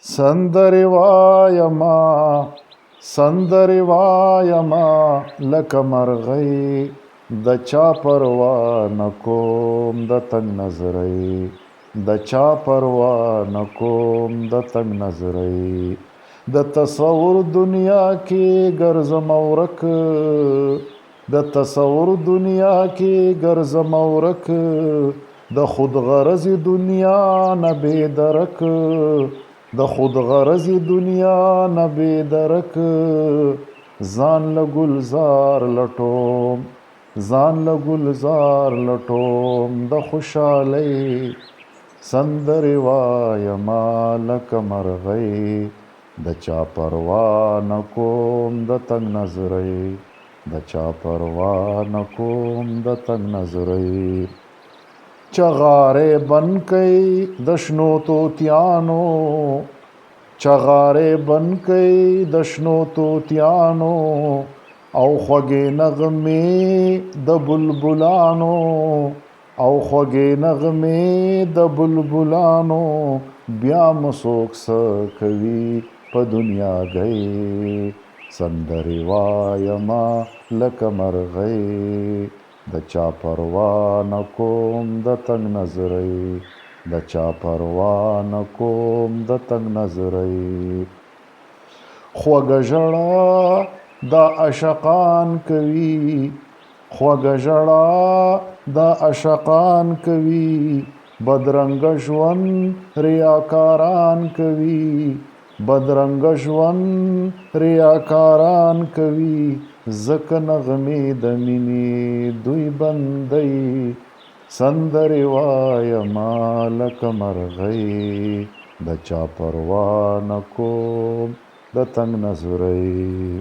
سندرې وایما سندرې وایما لکه مرغۍ د چا پروا نه کوم د تنګ نظرۍ د چا پروا نه کوم د تنګ نظرۍ د تصور دنیا کې ګرځم ورک د تصور دنیا کې ګرځم ورک د خود غرض دنیا نه بې درک د خود غرض دنیا نه بې درک ځان له ګلزار لټوم ځان له ګلزار لټوم د خوشحالۍ سندرې وایما لکه مرغۍ د چا پروا نه کوم د تنګ نظرۍ د چا پروا نه کوم د تنګ نظرۍ چغارې بند کئ د شنو توتیانو چغارې بند کئ د شنو توتیانو او خوږې نغمې د بلبلانو او خوږې نغمې د بلبلانو بیا مو څوک څه کوي په دنیا گئ سندرې وایما لکه مرغۍ د چا پروا نه کوم د تنګ نظرۍ د چا پروا نه کوم د تنګ نظرۍ خوږه ژړا دا عاشقان کوي خوږه ژړا دا عاشقان کوي بدرنګه ژوند ریاکاران کوي بدرنګه ژوند ریاکاران کوي ځکه نغمې د مینې دوی بندوي سندرې وایما لکه مرغۍ د چا پروا نه کوم د تنګ نظرۍ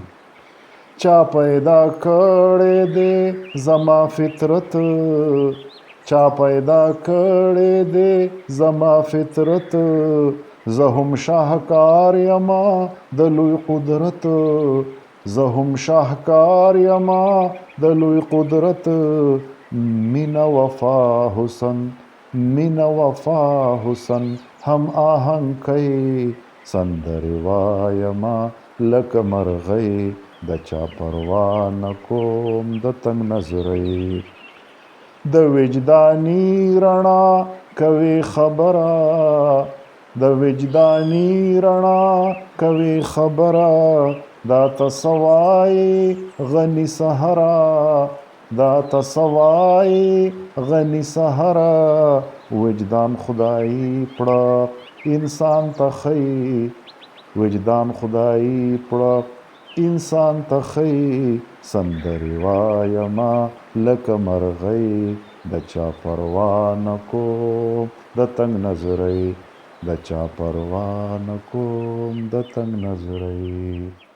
چا پیدا کړی دی زما فطرت چا پیدا کړی دی زما فطرت زه هم شاهکار یما د لوی قدرت زه هم شاهکار یما د لوی قدرت مینا وفا حسن مینا وفا حسن هم آهنګ کوي سندرې وایما لکه مرغۍ د چا پروا نه کوم د تنګ نظرۍ د وجداني رڼا کوي خبره د وجداني رڼا کوي خبره دا تصوای غنی سحرا دا تصوای غنی سحرا وجدان خدای پړه انسان ته خی وجدان خدای پړه انسان ته خی سندرې وایما لکه مرغۍ د چا پروا نه کوم د تنګ نظرۍ د چا پروا نه کوم د تنګ نظرۍ